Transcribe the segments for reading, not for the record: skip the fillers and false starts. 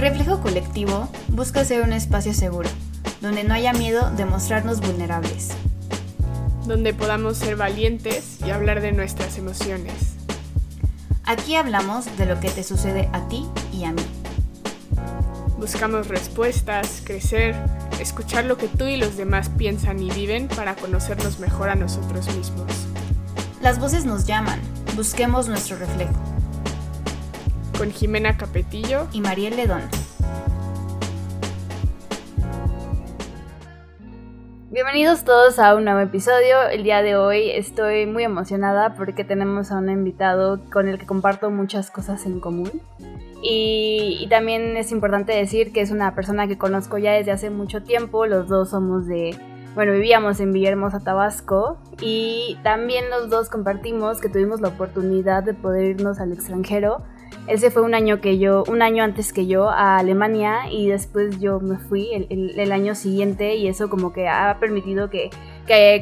Reflejo Colectivo busca ser un espacio seguro, donde no haya miedo de mostrarnos vulnerables. Donde podamos ser valientes y hablar de nuestras emociones. Aquí hablamos de lo que te sucede a ti y a mí. Buscamos respuestas, crecer, escuchar lo que tú y los demás piensan y viven para conocernos mejor a nosotros mismos. Las voces nos llaman, busquemos nuestro reflejo. Con Jimena Capetillo y Mariel Ledón. Bienvenidos todos a un nuevo episodio. El día de hoy estoy muy emocionada porque tenemos a un invitado con el que comparto muchas cosas en común. Y también es importante decir que es una persona que conozco ya desde hace mucho tiempo. Los dos somos vivíamos en Villahermosa, Tabasco, y también los dos compartimos que tuvimos la oportunidad de poder irnos al extranjero. Él se fue un año antes que yo a Alemania, y después yo me fui el año siguiente, y eso como que ha permitido que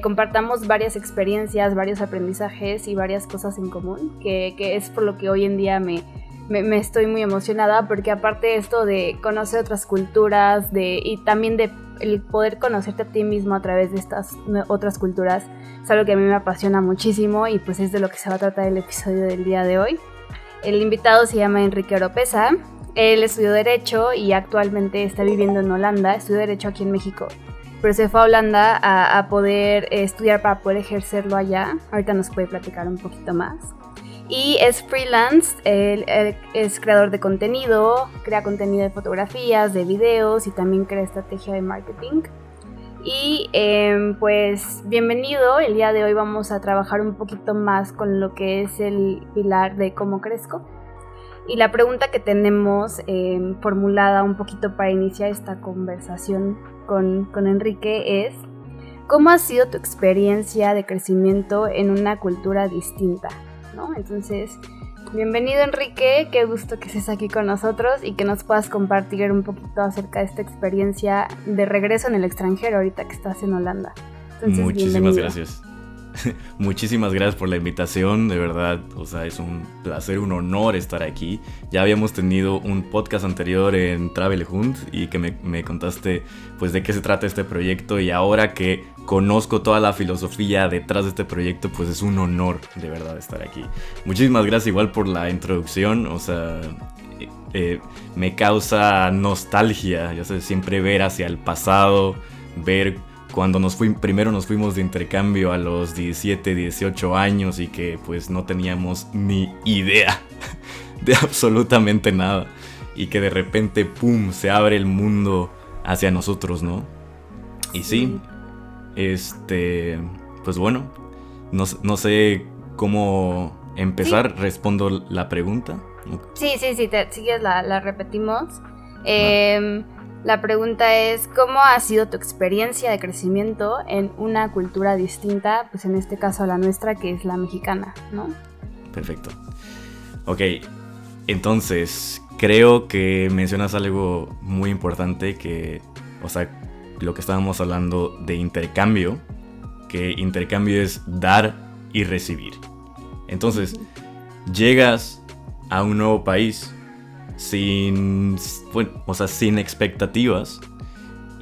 compartamos varias experiencias, varios aprendizajes y varias cosas en común, que es por lo que hoy en día me estoy muy emocionada, porque aparte de esto de conocer otras culturas y también de el poder conocerte a ti mismo a través de estas otras culturas, es algo que a mí me apasiona muchísimo, y pues es de lo que se va a tratar el episodio del día de hoy. El invitado se llama Enrique Oropesa. Él estudió Derecho y actualmente está viviendo en Holanda. Estudió Derecho aquí en México, pero se fue a Holanda a poder estudiar para poder ejercerlo allá. Ahorita nos puede platicar un poquito más. Y es freelance, él es creador de contenido, crea contenido de fotografías, de videos, y también crea estrategia de marketing. Y pues bienvenido. El día de hoy vamos a trabajar un poquito más con lo que es el pilar de cómo crezco. Y la pregunta que tenemos formulada un poquito para iniciar esta conversación con Enrique es: ¿cómo ha sido tu experiencia de crecimiento en una cultura distinta? ¿No? Entonces, bienvenido Enrique, qué gusto que estés aquí con nosotros y que nos puedas compartir un poquito acerca de esta experiencia de regreso en el extranjero ahorita que estás en Holanda. Entonces, muchísimas gracias. Muchísimas gracias por la invitación, de verdad, o sea, es un placer, un honor estar aquí. Ya habíamos tenido un podcast anterior en Travel Hunt y que me contaste pues de qué se trata este proyecto, y ahora que conozco toda la filosofía detrás de este proyecto, pues es un honor de verdad estar aquí. Muchísimas gracias igual por la introducción, o sea, me causa nostalgia, ya sé, siempre ver hacia el pasado, ver cuando primero nos fuimos de intercambio a los 17, 18 años y que pues no teníamos ni idea de absolutamente nada, y que de repente ¡pum!, se abre el mundo hacia nosotros, ¿no? Y sí, pues bueno, no sé cómo empezar. ¿Sí? ¿Respondo la pregunta? Sí, sigues la repetimos. La pregunta es: ¿cómo ha sido tu experiencia de crecimiento en una cultura distinta? Pues en este caso la nuestra, que es la mexicana, ¿no? Perfecto. Ok, entonces creo que mencionas algo muy importante, que, o sea, lo que estábamos hablando de intercambio, que intercambio es dar y recibir. Entonces, llegas a un nuevo país sin expectativas,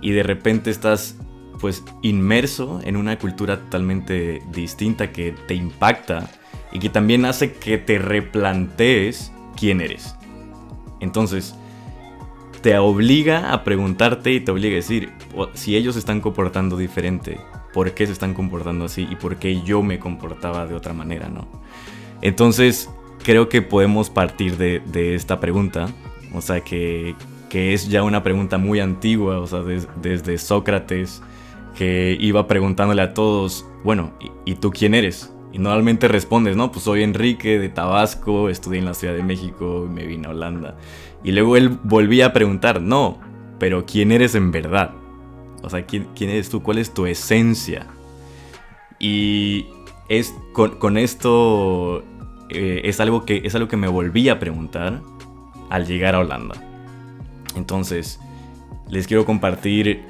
y de repente estás pues inmerso en una cultura totalmente distinta que te impacta y que también hace que te replantees quién eres. Entonces te obliga a preguntarte y te obliga a decir: si ellos se están comportando diferente, ¿por qué se están comportando así? ¿Y por qué yo me comportaba de otra manera, no? Entonces creo que podemos partir de esta pregunta, o sea, que es ya una pregunta muy antigua, o sea, desde Sócrates, que iba preguntándole a todos: bueno, ¿y tú quién eres? Y normalmente respondes: no, pues soy Enrique de Tabasco, estudié en la Ciudad de México y me vine a Holanda. Y luego él volvía a preguntar: no, pero ¿quién eres en verdad? O sea, ¿quién eres tú? ¿Cuál es tu esencia? Y con esto es algo que me volví a preguntar al llegar a Holanda. Entonces, les quiero compartir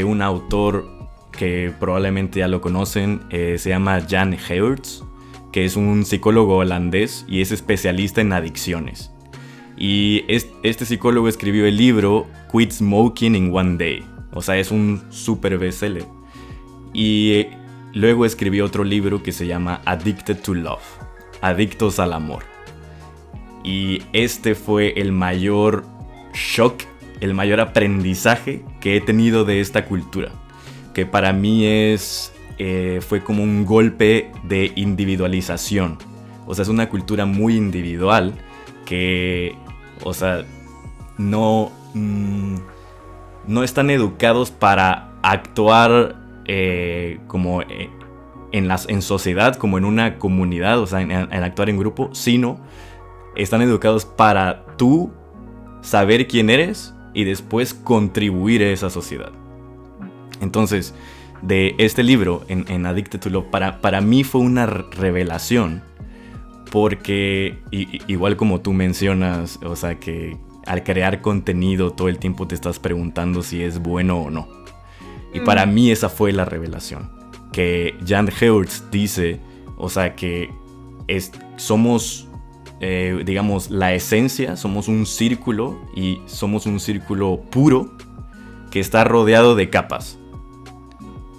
un autor que probablemente ya lo conocen, se llama Jan Geurts, que es un psicólogo holandés y es especialista en adicciones. Y este psicólogo escribió el libro Quit Smoking in One Day. O sea, es un super bestseller. Y luego escribió otro libro que se llama Addicted to Love. Adictos al amor. Y este fue el mayor shock, el mayor aprendizaje que he tenido de esta cultura. Que para mí fue como un golpe de individualización. O sea, es una cultura muy individual que, o sea, no están educados para actuar como en sociedad, como en una comunidad, o sea, en actuar en grupo, sino están educados para tú saber quién eres y después contribuir a esa sociedad. Entonces, de este libro, en Addicted to Love, para mí fue una revelación, porque igual como tú mencionas, o sea, que al crear contenido todo el tiempo te estás preguntando si es bueno o no. Y para mí esa fue la revelación. Que Jan Geurts dice, o sea, que somos, digamos, la esencia, somos un círculo y somos un círculo puro que está rodeado de capas.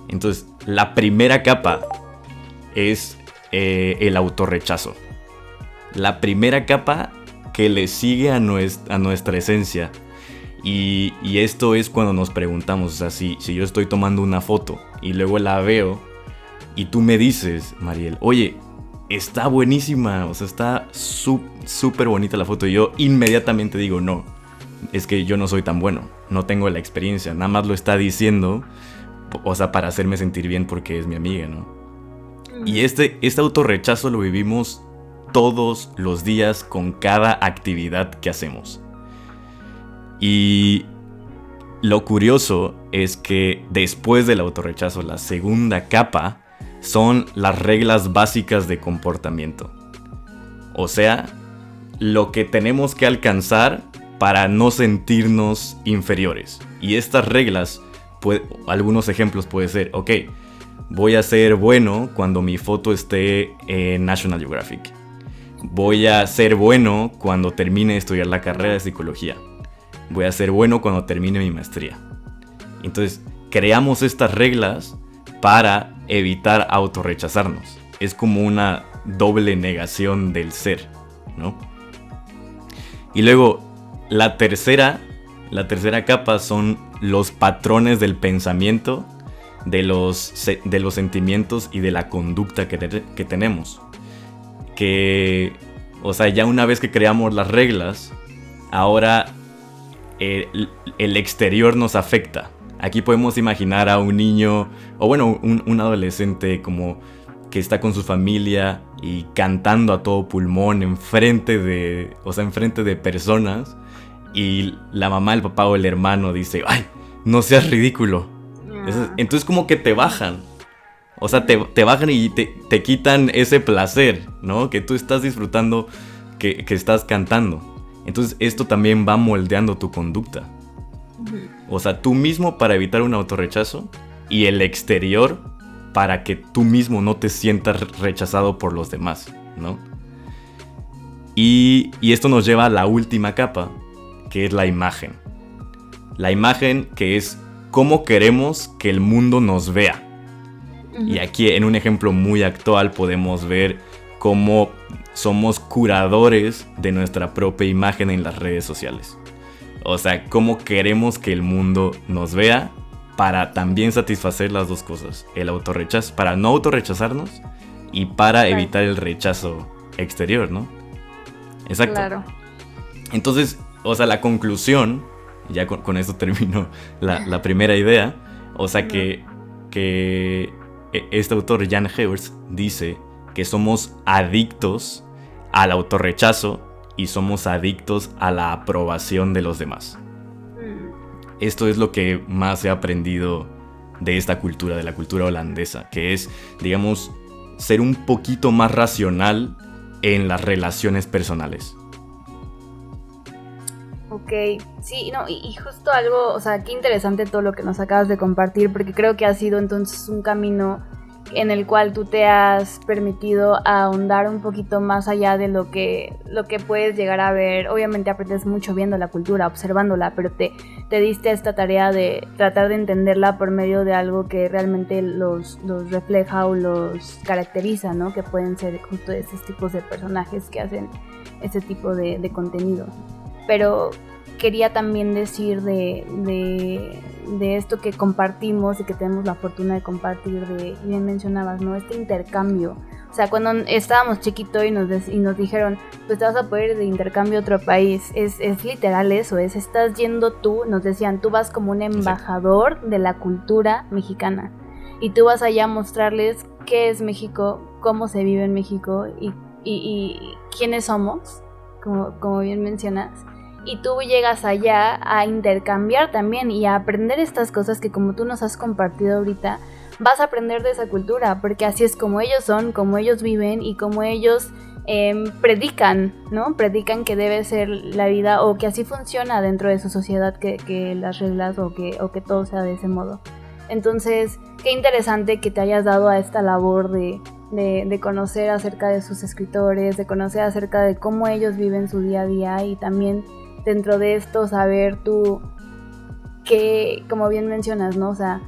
Entonces, la primera capa es el autorrechazo. La primera capa que le sigue a nuestra esencia. Y esto es cuando nos preguntamos, o sea, si yo estoy tomando una foto y luego la veo y tú me dices, Mariel, oye, está buenísima, o sea, está súper bonita la foto, y yo inmediatamente digo, no, es que yo no soy tan bueno, no tengo la experiencia, nada más lo está diciendo, o sea, para hacerme sentir bien porque es mi amiga, ¿no? Y este autorrechazo lo vivimos todos los días con cada actividad que hacemos. Y lo curioso es que después del autorrechazo, la segunda capa son las reglas básicas de comportamiento. O sea, lo que tenemos que alcanzar para no sentirnos inferiores. Y estas reglas, algunos ejemplos puede ser, ok, voy a ser bueno cuando mi foto esté en National Geographic. Voy a ser bueno cuando termine de estudiar la carrera de psicología. Voy a ser bueno cuando termine mi maestría. Entonces, creamos estas reglas para evitar autorrechazarnos. Es como una doble negación del ser, ¿no? Y luego, la tercera capa son los patrones del pensamiento, de los sentimientos y de la conducta que tenemos. Que, o sea, ya una vez que creamos las reglas, ahora el exterior nos afecta. Aquí podemos imaginar a un niño, o bueno, un adolescente como que está con su familia y cantando a todo pulmón enfrente de personas, y la mamá, el papá o el hermano dice, ¡ay, no seas ridículo! Entonces como que te bajan. O sea, te bajan y te quitan ese placer, ¿no? Que tú estás disfrutando, que estás cantando. Entonces esto también va moldeando tu conducta. O sea, tú mismo para evitar un autorrechazo, y el exterior para que tú mismo no te sientas rechazado por los demás, ¿no? Y esto nos lleva a la última capa, que es la imagen. La imagen, que es cómo queremos que el mundo nos vea. Y aquí, en un ejemplo muy actual, podemos ver cómo somos curadores de nuestra propia imagen en las redes sociales. O sea, cómo queremos que el mundo nos vea, para también satisfacer las dos cosas. El autorrechazo, para no autorrechazarnos, y para evitar el rechazo exterior, ¿no? Exacto. Claro. Entonces, o sea, la conclusión, ya con esto termino la primera idea, o sea, que este autor, Jan Geurts, dice que somos adictos al autorrechazo y somos adictos a la aprobación de los demás. Esto es lo que más he aprendido de esta cultura, de la cultura holandesa, que es, digamos, ser un poquito más racional en las relaciones personales. Ok, sí, no, y justo algo, o sea, qué interesante todo lo que nos acabas de compartir, porque creo que ha sido entonces un camino en el cual tú te has permitido ahondar un poquito más allá de lo que puedes llegar a ver. Obviamente aprendes mucho viendo la cultura, observándola, pero te diste esta tarea de tratar de entenderla por medio de algo que realmente los refleja o los caracteriza, ¿no? Que pueden ser justo esos tipos de personajes que hacen ese tipo de contenido. Pero quería también decir de esto que compartimos y que tenemos la fortuna de compartir, bien mencionabas, ¿no? Este intercambio. O sea, cuando estábamos chiquitos y nos dijeron, pues te vas a poder ir de intercambio a otro país, es literal eso, estás yendo tú, nos decían, tú vas como un embajador de la cultura mexicana y tú vas allá a mostrarles qué es México, cómo se vive en México y quiénes somos, como bien mencionas. Y tú llegas allá a intercambiar también y a aprender estas cosas que, como tú nos has compartido ahorita, vas a aprender de esa cultura, porque así es como ellos son, como ellos viven y como ellos predican, ¿no? Predican que debe ser la vida o que así funciona dentro de su sociedad, que las reglas o que todo sea de ese modo. Entonces, qué interesante que te hayas dado a esta labor de conocer acerca de sus escritores, de conocer acerca de cómo ellos viven su día a día y también dentro de esto saber tú que, como bien mencionas, ¿no? O sea,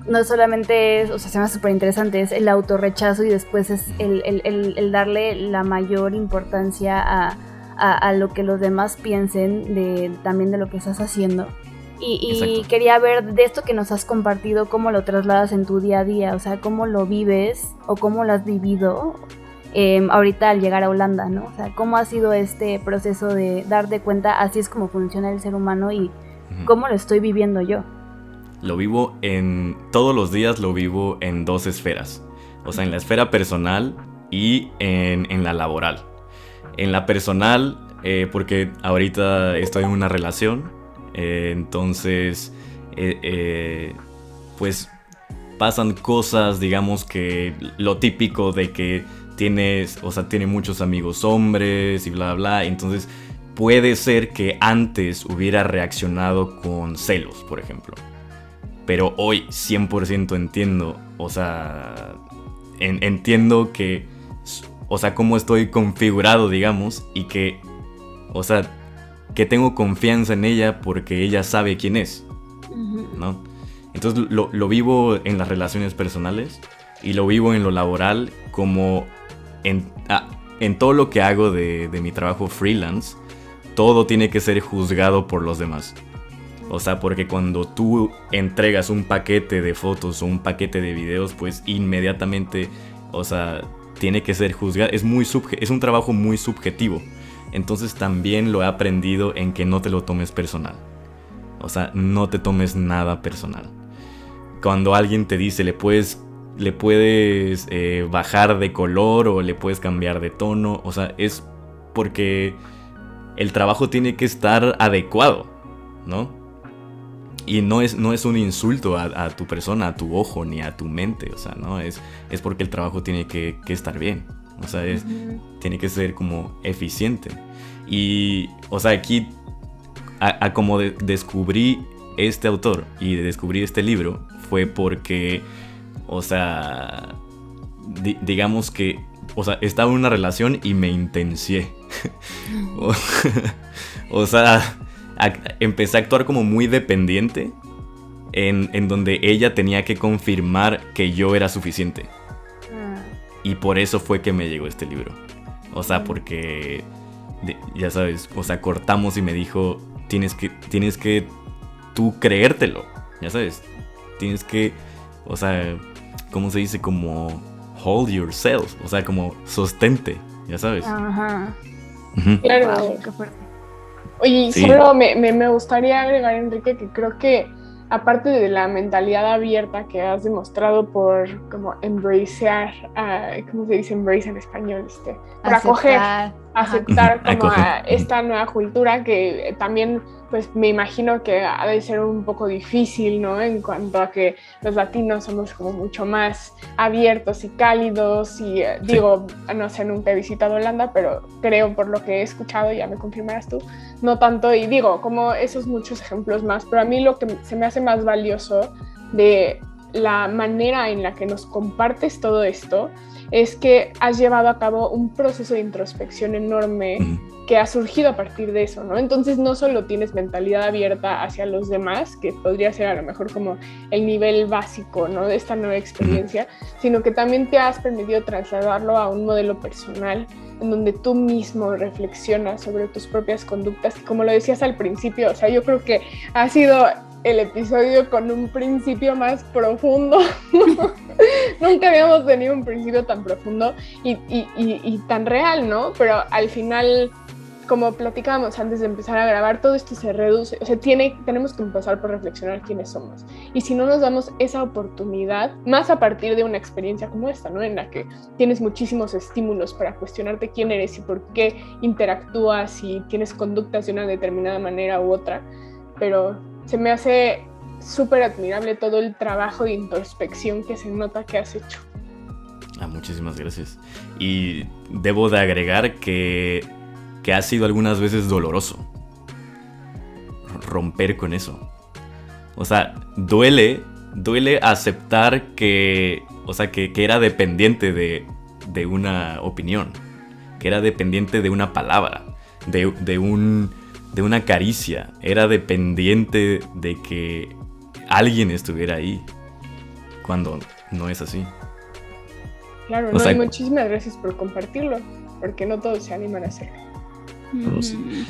no solamente es, o sea, se me hace súper interesante, es el autorrechazo y después es el darle la mayor importancia a lo que los demás piensen también de lo que estás haciendo. Y quería ver de esto que nos has compartido, cómo lo trasladas en tu día a día, o sea, cómo lo vives o cómo lo has vivido ahorita al llegar a Holanda, ¿no? O sea, cómo ha sido este proceso de darte cuenta, así es como funciona el ser humano y cómo lo estoy viviendo yo. Lo vivo todos los días lo vivo en dos esferas, o sea, en la esfera personal y en la laboral. En la personal, porque ahorita estoy en una relación, entonces, pues pasan cosas, digamos que lo típico de que tiene muchos amigos hombres y bla bla, entonces puede ser que antes hubiera reaccionado con celos, por ejemplo, pero hoy 100% entiendo, o sea, entiendo que, o sea, cómo estoy configurado, digamos, y que, o sea, que tengo confianza en ella porque ella sabe quién es, ¿no? Entonces lo vivo en las relaciones personales y lo vivo en lo laboral como en todo lo que hago de mi trabajo freelance. Todo tiene que ser juzgado por los demás. O sea, porque cuando tú entregas un paquete de fotos o un paquete de videos, pues inmediatamente, o sea, tiene que ser juzgado. Es un trabajo muy subjetivo. Entonces también lo he aprendido en que no te lo tomes personal. O sea, no te tomes nada personal. Cuando alguien te dice le puedes bajar de color o le puedes cambiar de tono, o sea, es porque el trabajo tiene que estar adecuado, ¿no? Y no es un insulto a tu persona, a tu ojo, ni a tu mente, o sea, no, es porque el trabajo tiene que estar bien. O sea, tiene que ser como eficiente. Y, o sea, aquí, como descubrí este autor y descubrí este libro, fue porque, o sea, digamos que, o sea, estaba en una relación y me intencié. O sea, empecé a actuar como muy dependiente, en donde ella tenía que confirmar que yo era suficiente. Y por eso fue que me llegó este libro. O sea, porque, ya sabes, o sea, cortamos y me dijo, tienes que tú creértelo, ya sabes. Tienes que, o sea, ¿cómo se dice? Como hold yourself, o sea, como sostente, ya sabes. Ajá. Claro. Wow, qué fuerte. Oye, Sí. solo me gustaría agregar, Enrique, que creo que aparte de la mentalidad abierta que has demostrado por como embracear, ¿cómo se dice embrace en español? Por aceptar como a esta nueva cultura que también, pues me imagino que ha de ser un poco difícil, ¿no? En cuanto a que los latinos somos como mucho más abiertos y cálidos y digo, no sé, nunca he visitado Holanda, pero creo por lo que he escuchado, ya me confirmarás tú, no tanto, y digo, como esos muchos ejemplos más, pero a mí lo que se me hace más valioso de la manera en la que nos compartes todo esto es que has llevado a cabo un proceso de introspección enorme que ha surgido a partir de eso, ¿no? Entonces no solo tienes mentalidad abierta hacia los demás, que podría ser a lo mejor como el nivel básico, ¿no?, de esta nueva experiencia, sino que también te has permitido trasladarlo a un modelo personal en donde tú mismo reflexionas sobre tus propias conductas, y como lo decías al principio, o sea, yo creo que ha sido el episodio con un principio más profundo. Nunca habíamos tenido un principio tan profundo y tan real, ¿no? Pero al final, como platicábamos antes de empezar a grabar, todo esto se reduce, o sea, tenemos que empezar por reflexionar quiénes somos. Y si no nos damos esa oportunidad, más a partir de una experiencia como esta, ¿no?, en la que tienes muchísimos estímulos para cuestionarte quién eres y por qué interactúas y tienes conductas de una determinada manera u otra, pero se me hace súper admirable todo el trabajo de introspección que se nota que has hecho. Muchísimas gracias. Y debo de agregar que ha sido algunas veces doloroso romper con eso. O sea, duele aceptar que era dependiente de una opinión, que era dependiente de una palabra, de una caricia, era dependiente de que alguien estuviera ahí, cuando no es así. Claro, no, y muchísimas gracias por compartirlo, porque no todos se animan a hacerlo. Sí.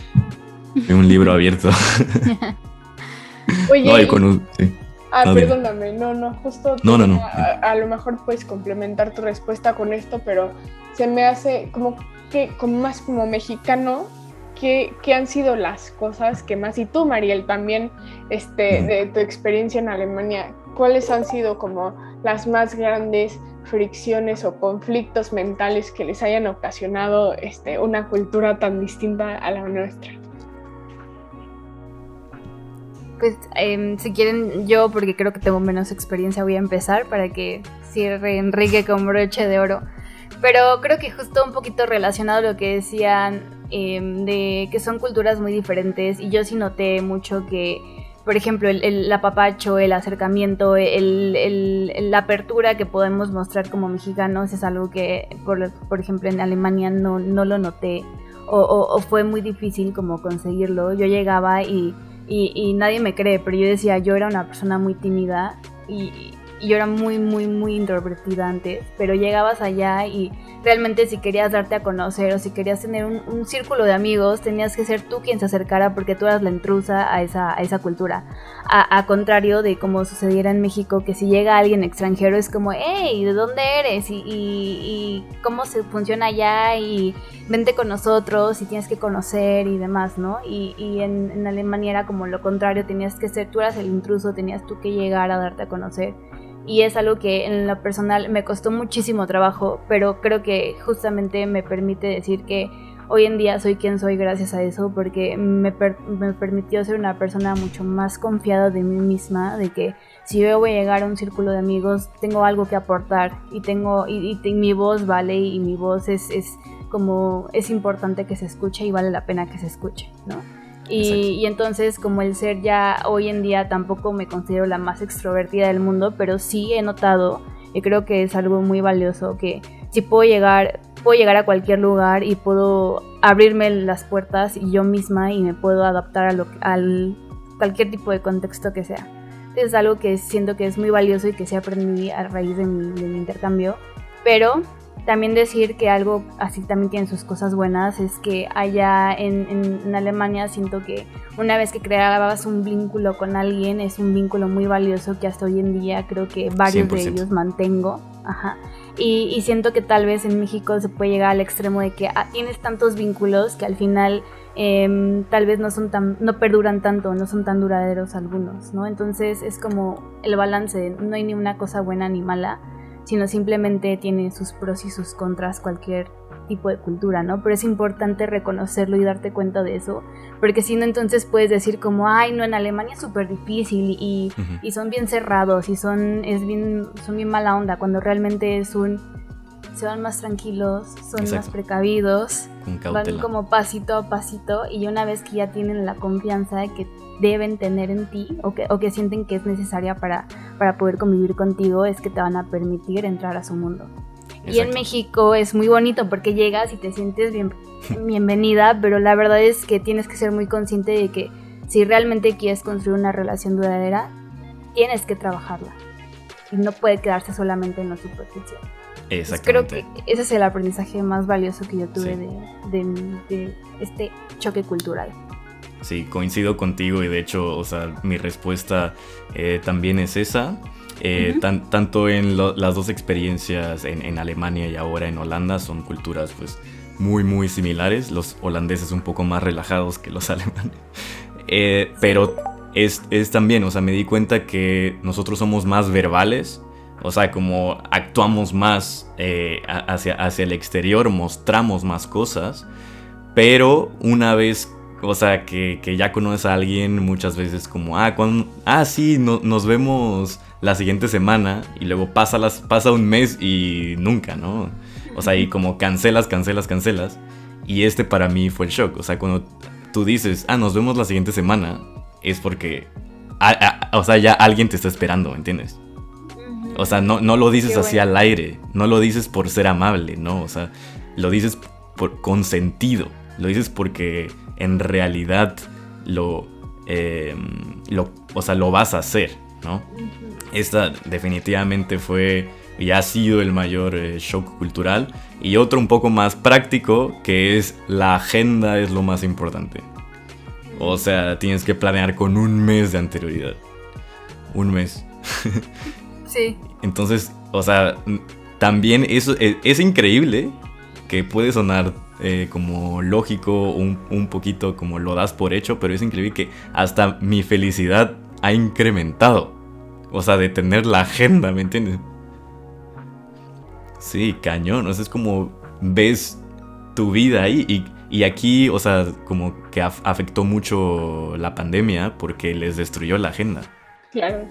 Un libro abierto. Oye, no, sí. Perdóname, justo no. A lo mejor puedes complementar tu respuesta con esto, pero se me hace como más como mexicano, ¿qué han sido las cosas que más, y tú, Mariel, también de tu experiencia en Alemania, cuáles han sido como las más grandes fricciones o conflictos mentales que les hayan ocasionado una cultura tan distinta a la nuestra? Pues si quieren, yo, porque creo que tengo menos experiencia, voy a empezar para que cierre Enrique con broche de oro. Pero creo que justo un poquito relacionado a lo que decían, de que son culturas muy diferentes, y yo sí noté mucho que, por ejemplo, el apapacho, el acercamiento, la apertura que podemos mostrar como mexicanos es algo que, por ejemplo, en Alemania no lo noté, o fue muy difícil como conseguirlo. Yo llegaba y nadie me cree, pero yo decía, yo era una persona muy tímida y yo era muy, muy, muy introvertida antes, pero llegabas allá y realmente si querías darte a conocer o si querías tener un círculo de amigos, tenías que ser tú quien se acercara, porque tú eras la intrusa a esa cultura. A contrario de como sucediera en México, que si llega alguien extranjero es como, hey, ¿de dónde eres? Y cómo se funciona allá, y vente con nosotros y tienes que conocer y demás, ¿no? Y en Alemania era como lo contrario, tenías que ser, tú eras el intruso, tenías tú que llegar a darte a conocer. Y es algo que en lo personal me costó muchísimo trabajo, pero creo que justamente me permite decir que hoy en día soy quien soy gracias a eso, porque me permitió ser una persona mucho más confiada de mí misma, de que si yo voy a llegar a un círculo de amigos, tengo algo que aportar, y mi voz vale, y mi voz es importante que se escuche y vale la pena que se escuche, ¿no? Y entonces, como el ser ya hoy en día, tampoco me considero la más extrovertida del mundo, pero sí he notado, y creo que es algo muy valioso, que si puedo llegar a cualquier lugar y puedo abrirme las puertas y yo misma, y me puedo adaptar a cualquier tipo de contexto que sea. Es algo que siento que es muy valioso y que sí aprendí a raíz de mi intercambio. Pero también decir que algo así también tiene sus cosas buenas es que allá en Alemania siento que una vez que creabas un vínculo con alguien, es un vínculo muy valioso que hasta hoy en día creo que varios 100%. De ellos mantengo. Ajá. Y siento que tal vez en México se puede llegar al extremo de que tienes tantos vínculos que al final tal vez no perduran tanto, no son tan duraderos algunos, ¿no? Entonces es como el balance, no hay ni una cosa buena ni mala, sino simplemente tiene sus pros y sus contras cualquier tipo de cultura, ¿no? Pero es importante reconocerlo y darte cuenta de eso, porque si no, entonces puedes decir como, ay, no, en Alemania es súper difícil y son bien cerrados y son bien mala onda, cuando realmente se van más tranquilos, son Exacto. más precavidos, Con van cautela. como pasito a pasito, y una vez que ya tienen la confianza que deben tener en ti o que sienten que es necesaria para poder convivir contigo, es que te van a permitir entrar a su mundo. Y en Exacto. México es muy bonito porque llegas y te sientes bienvenida, pero la verdad es que tienes que ser muy consciente de que si realmente quieres construir una relación duradera, tienes que trabajarla y no puede quedarse solamente en lo superficial. Exactamente. Creo que ese es el aprendizaje más valioso que yo tuve Sí. de este choque cultural. Sí, coincido contigo y de hecho, o sea, mi respuesta también es esa. Tanto en las dos experiencias en Alemania y ahora en Holanda son culturas pues muy muy similares. Los holandeses un poco más relajados que los alemanes. Pero es también, o sea, me di cuenta que nosotros somos más verbales. O sea, como actuamos más hacia el exterior, mostramos más cosas. Pero una vez, o sea, que ya conoces a alguien, muchas veces como, sí, nos vemos la siguiente semana. Y luego pasa un mes y nunca, ¿no? O sea, y como cancelas. Y para mí fue el shock. O sea, cuando tú dices, nos vemos la siguiente semana, es porque, o sea, ya alguien te está esperando, ¿entiendes? O sea, no lo dices así al aire, no lo dices por ser amable, ¿no? O sea, lo dices con sentido, lo dices porque en realidad lo vas a hacer, ¿no? Esta definitivamente fue y ha sido el mayor shock cultural. Y otro un poco más práctico, que es la agenda es lo más importante. O sea, tienes que planear con un mes de anterioridad. Un mes. Sí. Entonces, o sea, también eso es increíble, que puede sonar como lógico, un poquito como lo das por hecho, pero es increíble que hasta mi felicidad ha incrementado. O sea, de tener la agenda, ¿me entiendes? Sí, cañón. O sea, es como ves tu vida ahí. Y aquí, o sea, como que afectó mucho la pandemia porque les destruyó la agenda. Claro.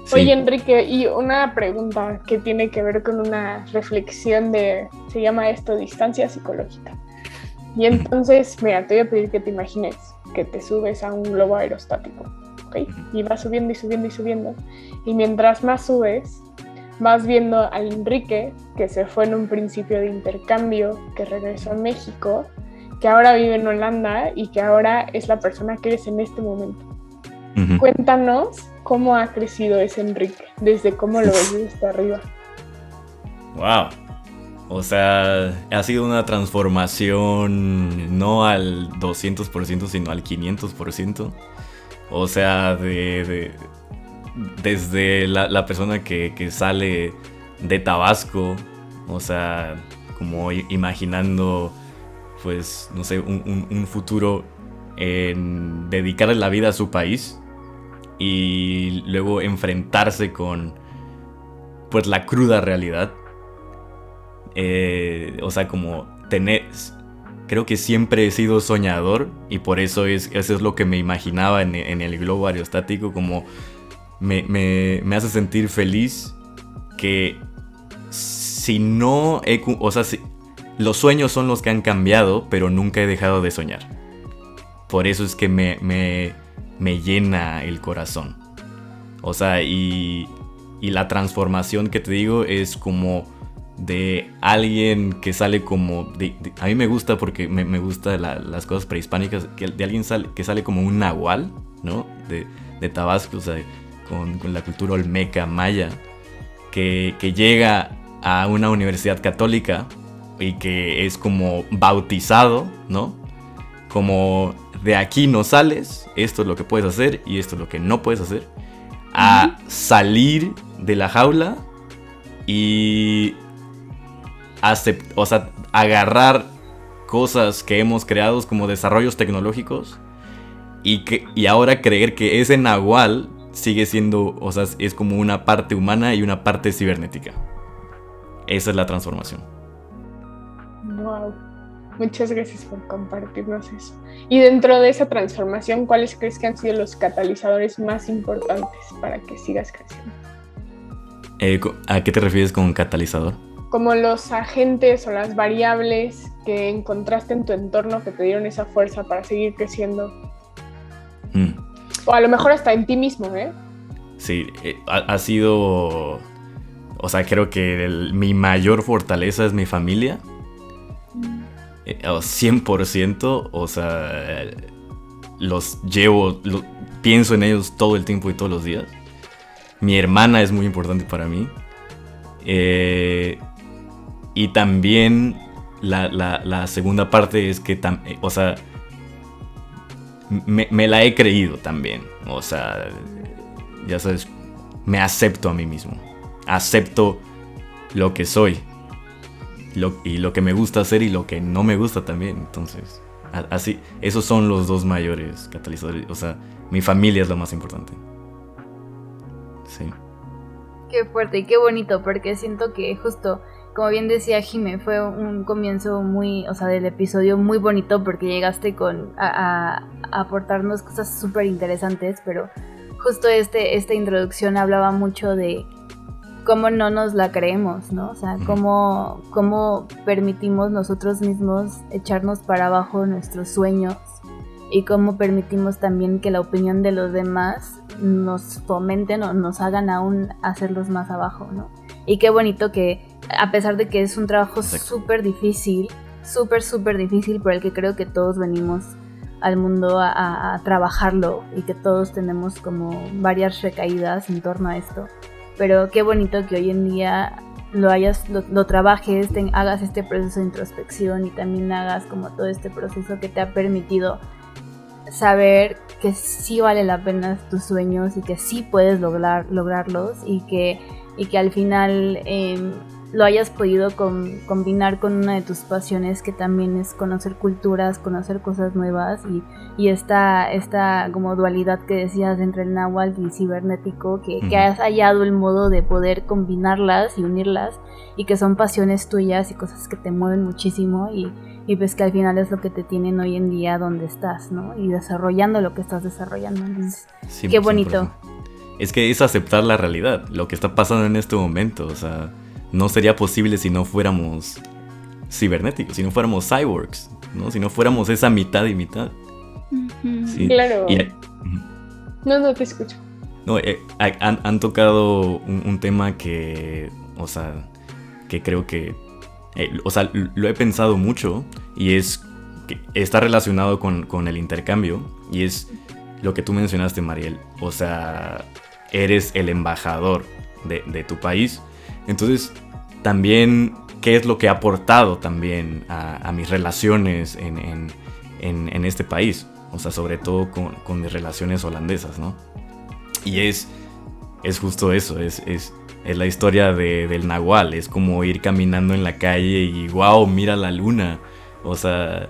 Sí. Oye, Enrique, y una pregunta que tiene que ver con una reflexión se llama esto distancia psicológica. Y entonces, mira, te voy a pedir que te imagines que te subes a un globo aerostático, ¿ok? Y vas subiendo y subiendo y subiendo. Y mientras más subes, vas viendo al Enrique, que se fue en un principio de intercambio, que regresó a México, que ahora vive en Holanda y que ahora es la persona que eres en este momento. Uh-huh. Cuéntanos cómo ha crecido ese Enrique, desde cómo lo ves desde arriba. Wow. O sea, ha sido una transformación no al 200%, sino al 500%. O sea, desde la persona que sale de Tabasco, o sea, como imaginando, pues, no sé, un futuro en dedicarle la vida a su país y luego enfrentarse con, pues, la cruda realidad. O sea, como creo que siempre he sido soñador y por eso eso es lo que me imaginaba en el globo aerostático, como me hace sentir feliz que si los sueños son los que han cambiado, pero nunca he dejado de soñar. Por eso es que me llena el corazón. O sea, y la transformación que te digo es como de alguien que sale como a mí me gusta porque me gusta las cosas prehispánicas, de alguien que sale como un nahual, ¿no? De Tabasco, o sea, con la cultura olmeca, maya, que llega a una universidad católica y que es como bautizado, ¿no? Como de aquí no sales, esto es lo que puedes hacer y esto es lo que no puedes hacer, a salir de la jaula y o sea, agarrar cosas que hemos creado como desarrollos tecnológicos y ahora creer que ese nahual sigue siendo, o sea, es como una parte humana y una parte cibernética. Esa es la transformación. Wow. Muchas gracias por compartirnos eso. Y dentro de esa transformación, ¿cuáles crees que han sido los catalizadores más importantes para que sigas creciendo? ¿A qué te refieres con catalizador? como los agentes o las variables que encontraste en tu entorno que te dieron esa fuerza para seguir creciendo. O a lo mejor hasta en ti mismo, ¿eh? Sí, ha sido... O sea, creo que mi mayor fortaleza es mi familia. 100%, o sea, pienso en ellos todo el tiempo y todos los días. Mi hermana es muy importante para mí. Y también la segunda parte es que, o sea, me la he creído también. O sea, ya sabes, me acepto a mí mismo. Acepto lo que soy. Y lo que me gusta hacer y lo que no me gusta también. Entonces, así, esos son los dos mayores catalizadores. O sea, mi familia es lo más importante. Sí. Qué fuerte y qué bonito, porque siento que justo, como bien decía Jime, fue un comienzo muy, o sea, del episodio muy bonito, porque llegaste a aportarnos cosas súper interesantes, pero justo esta introducción hablaba mucho de cómo no nos la creemos, ¿no? O sea, cómo permitimos nosotros mismos echarnos para abajo nuestros sueños y cómo permitimos también que la opinión de los demás nos fomenten o nos hagan aún hacerlos más abajo, ¿no? Y qué bonito que, a pesar de que es un trabajo súper difícil, súper difícil, por el que creo que todos venimos al mundo a trabajarlo y que todos tenemos como varias recaídas en torno a esto. Pero qué bonito que hoy en día lo trabajes, hagas este proceso de introspección y también hagas como todo este proceso que te ha permitido saber que sí vale la pena tus sueños y que sí puedes lograrlos y que al final lo hayas podido combinar con una de tus pasiones, que también es conocer culturas, conocer cosas nuevas y esta como dualidad que decías entre el náhuatl y el cibernético, que has hallado el modo de poder combinarlas y unirlas, y que son pasiones tuyas y cosas que te mueven muchísimo y pues que al final es lo que te tienen hoy en día donde estás, ¿no? Y desarrollando lo que estás desarrollando. Entonces, qué bonito. Es que es aceptar la realidad, lo que está pasando en este momento. O sea, no sería posible si no fuéramos cibernéticos, si no fuéramos cyborgs, ¿no? Si no fuéramos esa mitad y mitad. Sí. Claro. No te escucho. No, han tocado un tema que, o sea, que creo que, o sea, lo he pensado mucho y es que está relacionado con el intercambio, y es lo que tú mencionaste, Mariel. O sea, eres el embajador de tu país. Entonces, también, ¿qué es lo que ha aportado también a mis relaciones en este país? O sea, sobre todo con mis relaciones holandesas, ¿no? Y es justo eso, es la historia del nahual. Es como ir caminando en la calle y wow, mira la luna. O sea,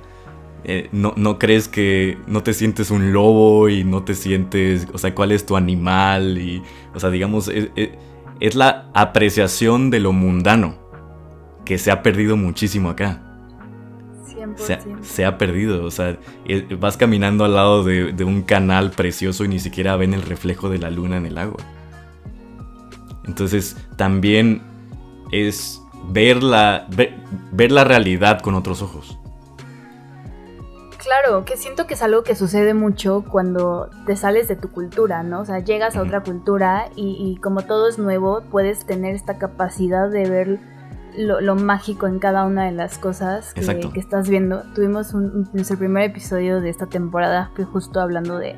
no crees que no te sientes un lobo y no te sientes, o sea, cuál es tu animal, y, o sea, digamos, es la apreciación de lo mundano que se ha perdido muchísimo acá. 100%. Se ha perdido, o sea, vas caminando al lado de un canal precioso y ni siquiera ven el reflejo de la luna en el agua. Entonces, también es ver la realidad con otros ojos. Claro, que siento que es algo que sucede mucho cuando te sales de tu cultura, ¿no? O sea, llegas a otra cultura y como todo es nuevo, puedes tener esta capacidad de ver lo mágico en cada una de las cosas que estás viendo. Tuvimos nuestro primer episodio de esta temporada, fue justo hablando de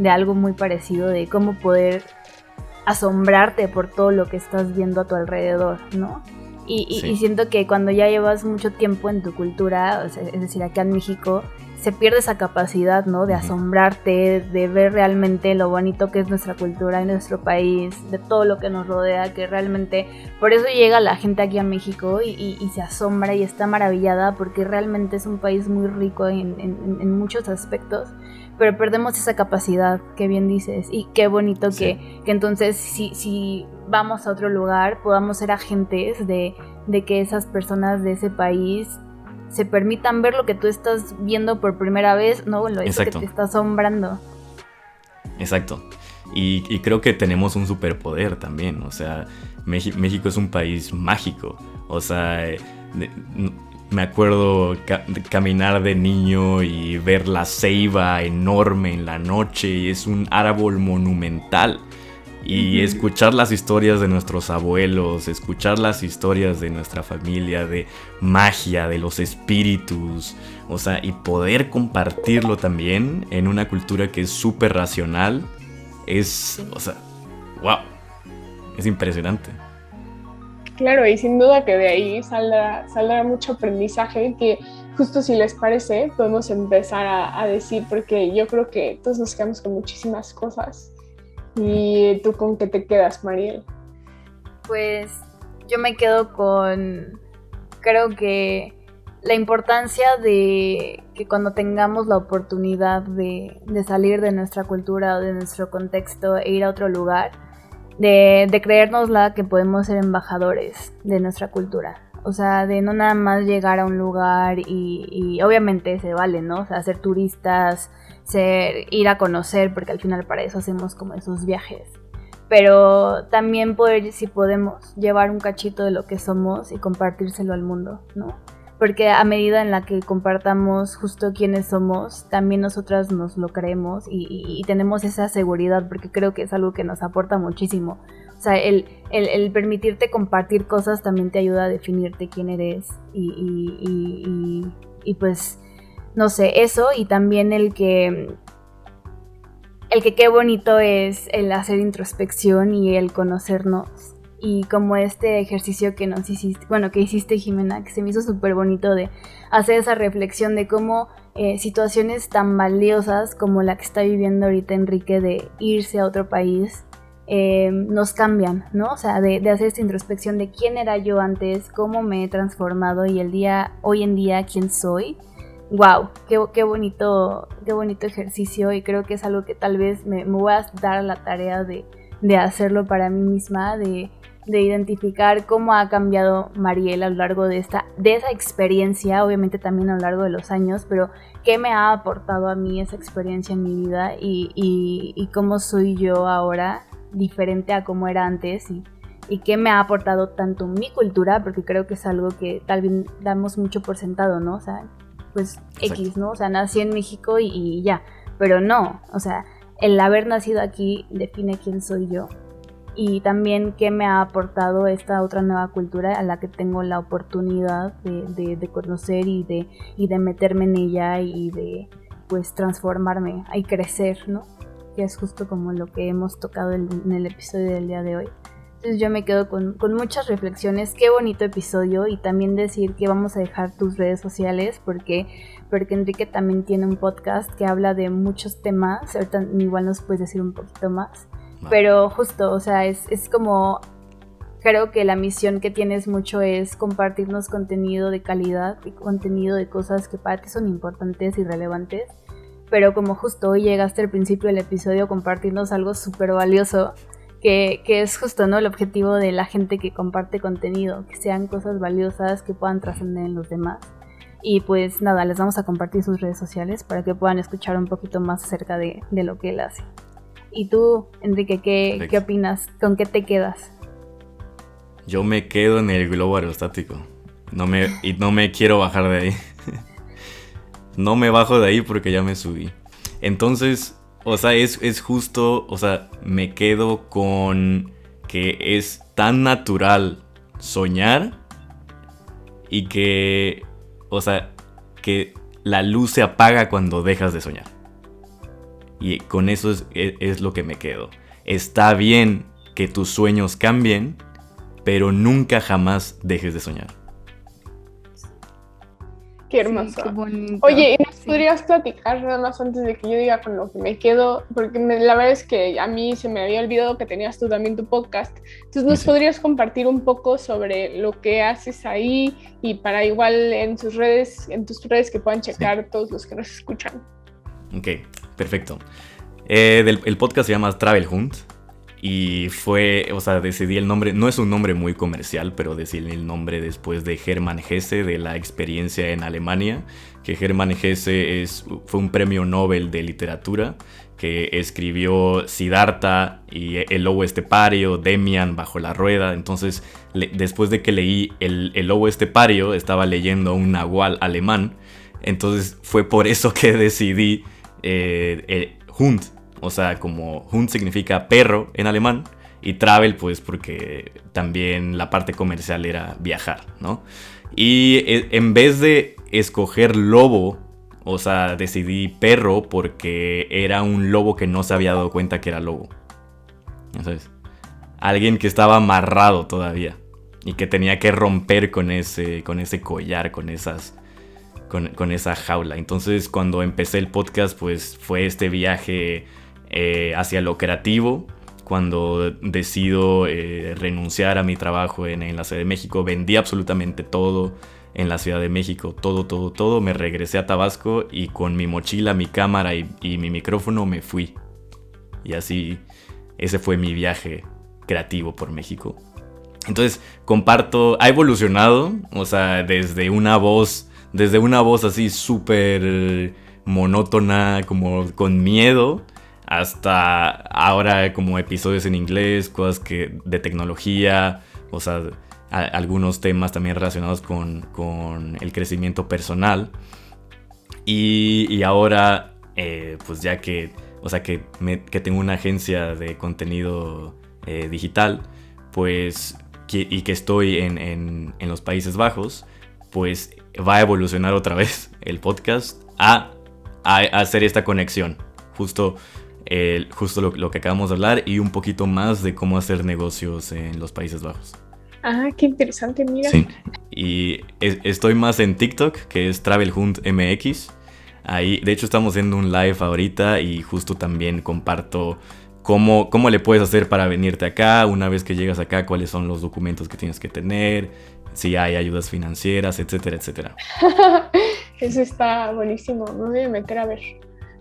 algo muy parecido, de cómo poder asombrarte por todo lo que estás viendo a tu alrededor, ¿no? Y siento que cuando ya llevas mucho tiempo en tu cultura, o sea, es decir, acá en México, se pierde esa capacidad, ¿no? De asombrarte, de ver realmente lo bonito que es nuestra cultura y nuestro país, de todo lo que nos rodea, que realmente, por eso llega la gente aquí a México y se asombra y está maravillada, porque realmente es un país muy rico en muchos aspectos, pero perdemos esa capacidad, que bien dices, y qué bonito que entonces si vamos a otro lugar podamos ser agentes de que esas personas de ese país se permitan ver lo que tú estás viendo por primera vez, ¿no? Eso que te está asombrando. Exacto. Y creo que tenemos un superpoder también. O sea, México es un país mágico. O sea, me acuerdo caminar de niño y ver la ceiba enorme en la noche, y es un árbol monumental. Y escuchar las historias de nuestros abuelos, escuchar las historias de nuestra familia, de magia, de los espíritus, o sea, y poder compartirlo también en una cultura que es súper racional, o sea, wow, es impresionante. Claro, y sin duda que de ahí saldrá mucho aprendizaje que justo, si les parece, podemos empezar a decir, porque yo creo que todos nos quedamos con muchísimas cosas. ¿Y tú con qué te quedas, Mariel? Pues yo me quedo con, creo que la importancia de que cuando tengamos la oportunidad de salir de nuestra cultura o de nuestro contexto e ir a otro lugar, de creérnosla que podemos ser embajadores de nuestra cultura. O sea, de no nada más llegar a un lugar y obviamente se vale, ¿no? O sea, ser turistas, ir a conocer, porque al final para eso hacemos como esos viajes. Pero también poder, si podemos, llevar un cachito de lo que somos y compartírselo al mundo, ¿no? Porque a medida en la que compartamos justo quiénes somos, también nosotras nos lo creemos y tenemos esa seguridad, porque creo que es algo que nos aporta muchísimo. O sea, el permitirte compartir cosas también te ayuda a definirte quién eres y pues, no sé, eso, y también el que qué bonito es el hacer introspección y el conocernos. Y como este ejercicio que que hiciste, Jimena, que se me hizo súper bonito, de hacer esa reflexión de cómo situaciones tan valiosas como la que está viviendo ahorita Enrique, de irse a otro país, nos cambian, ¿no? O sea, de hacer esta introspección de quién era yo antes, cómo me he transformado y hoy en día quién soy. Wow, qué bonito ejercicio, y creo que es algo que tal vez me voy a dar la tarea de hacerlo para mí misma, de identificar cómo ha cambiado Mariel a lo largo de esa experiencia, obviamente también a lo largo de los años, pero qué me ha aportado a mí esa experiencia en mi vida y cómo soy yo ahora, diferente a cómo era antes, y qué me ha aportado tanto mi cultura, porque creo que es algo que tal vez damos mucho por sentado, ¿no? O sea, pues Exacto. X, ¿no? O sea, nací en México y ya, pero no, o sea, el haber nacido aquí define quién soy yo. Y también qué me ha aportado esta otra nueva cultura a la que tengo la oportunidad de conocer y de meterme en ella y de, pues, transformarme y crecer, ¿no? Que es justo como lo que hemos tocado en el episodio del día de hoy. Entonces yo me quedo con muchas reflexiones. Qué bonito episodio, y también decir que vamos a dejar tus redes sociales porque Enrique también tiene un podcast que habla de muchos temas. Ahorita igual nos puedes decir un poquito más. Pero justo, o sea, es como, creo que la misión que tienes mucho es compartirnos contenido de calidad y contenido de cosas que para ti son importantes y relevantes. Pero como justo hoy llegaste al principio del episodio, compartirnos algo súper valioso, que es justo, ¿no?, el objetivo de la gente que comparte contenido, que sean cosas valiosas que puedan trascender en los demás. Y pues nada, les vamos a compartir sus redes sociales para que puedan escuchar un poquito más acerca de lo que él hace. ¿Y tú, Enrique, qué opinas? ¿Con qué te quedas? Yo me quedo en el globo aerostático. No me quiero bajar de ahí. No me bajo de ahí porque ya me subí. Entonces, o sea, es justo, o sea, me quedo con que es tan natural soñar y que, o sea, que la luz se apaga cuando dejas de soñar. Y con eso es lo que me quedo. Está bien que tus sueños cambien, pero nunca jamás dejes de soñar. Qué hermoso. Sí, qué bonito. Oye, ¿y nos podrías platicar nada más antes de que yo diga con lo que me quedo? Porque la verdad es que a mí se me había olvidado que tenías tú también tu podcast. Entonces, ¿nos podrías compartir un poco sobre lo que haces ahí? Y para igual en tus redes que puedan checar todos los que nos escuchan. Ok, perfecto. El podcast se llama Travel Hunt. Y decidí el nombre, no es un nombre muy comercial, pero decidí el nombre después de Hermann Hesse, de la experiencia en Alemania, que Hermann Hesse fue un premio Nobel de literatura, que escribió Siddhartha y El lobo estepario, Demian bajo la rueda. Entonces, después de que leí El lobo estepario, estaba leyendo un nahual alemán. Entonces fue por eso que decidí Hund. O sea, como Hund significa perro en alemán. Y travel, pues porque también la parte comercial era viajar, ¿no? Y en vez de escoger lobo, o sea, decidí perro porque era un lobo que no se había dado cuenta que era lobo. ¿Sabes? Alguien que estaba amarrado todavía y que tenía que romper con ese collar, con esa jaula. Entonces, cuando empecé el podcast, pues fue este viaje hacia lo creativo. Cuando decido renunciar a mi trabajo en la Ciudad de México, vendí absolutamente todo en la Ciudad de México, todo. Me regresé a Tabasco y con mi mochila, mi cámara y mi micrófono me fui. Y así, ese fue mi viaje creativo por México. Entonces, comparto, ha evolucionado, o sea, desde una voz así súper monótona, como con miedo, hasta ahora como episodios en inglés, cosas de tecnología, o sea, algunos temas también relacionados con el crecimiento personal. Y ahora, pues ya que, o sea, que tengo una agencia de contenido digital, pues, y que estoy en los Países Bajos, pues va a evolucionar otra vez el podcast a hacer esta conexión. Justo lo que acabamos de hablar y un poquito más de cómo hacer negocios en los Países Bajos. Ah, qué interesante, mira. Sí. Y estoy más en TikTok, que es TravelHuntMX. Ahí, de hecho, estamos haciendo un live ahorita y justo también comparto cómo le puedes hacer para venirte acá. Una vez que llegas acá, cuáles son los documentos que tienes que tener, si hay ayudas financieras, etcétera, etcétera. Eso está buenísimo. Me voy a meter a ver.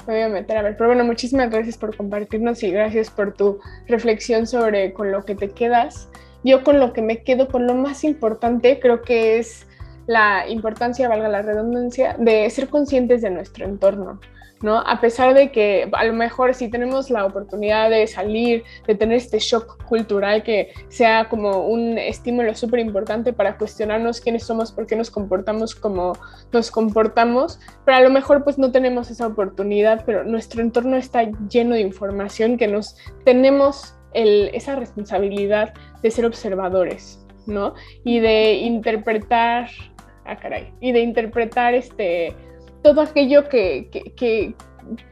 Pero bueno, muchísimas gracias por compartirnos y gracias por tu reflexión sobre con lo que te quedas. Yo con lo que me quedo, con lo más importante, creo que es la importancia, valga la redundancia, de ser conscientes de nuestro entorno, ¿no? A pesar de que a lo mejor si tenemos la oportunidad de salir, de tener este shock cultural que sea como un estímulo súper importante para cuestionarnos quiénes somos, por qué nos comportamos como nos comportamos, pero a lo mejor pues no tenemos esa oportunidad, pero nuestro entorno está lleno de información que tenemos esa responsabilidad de ser observadores, ¿no? Y de interpretar, todo aquello que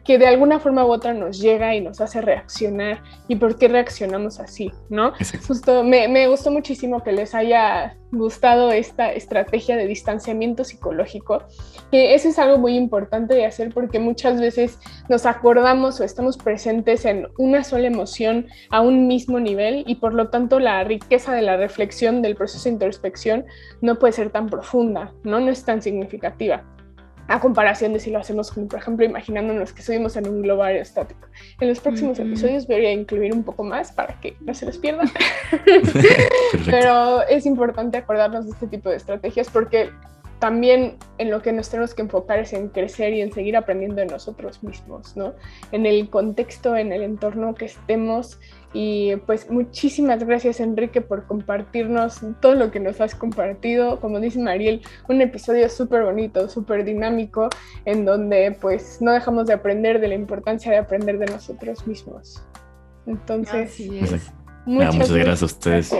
de alguna forma u otra nos llega y nos hace reaccionar y por qué reaccionamos así, ¿no? Exacto. Justo me gustó muchísimo que les haya gustado esta estrategia de distanciamiento psicológico, que eso es algo muy importante de hacer porque muchas veces nos acordamos o estamos presentes en una sola emoción a un mismo nivel y por lo tanto la riqueza de la reflexión del proceso de introspección no puede ser tan profunda, no es tan significativa. A comparación de si lo hacemos como, por ejemplo, imaginándonos que subimos en un globo aerostático. En los próximos episodios voy a incluir un poco más para que no se les pierda. Pero es importante acordarnos de este tipo de estrategias porque también en lo que nos tenemos que enfocar es en crecer y en seguir aprendiendo de nosotros mismos, ¿no? En el contexto, en el entorno que estemos. Y pues muchísimas gracias, Enrique, por compartirnos todo lo que nos has compartido. Como dice Mariel, un episodio súper bonito, súper dinámico, en donde pues no dejamos de aprender de la importancia de aprender de nosotros mismos. Entonces, muchas gracias a ustedes.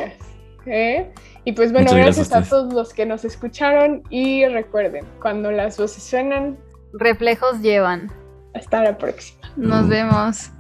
Y pues bueno, gracias a todos los que nos escucharon y recuerden, cuando las voces suenan, reflejos llevan. Hasta la próxima. Nos vemos.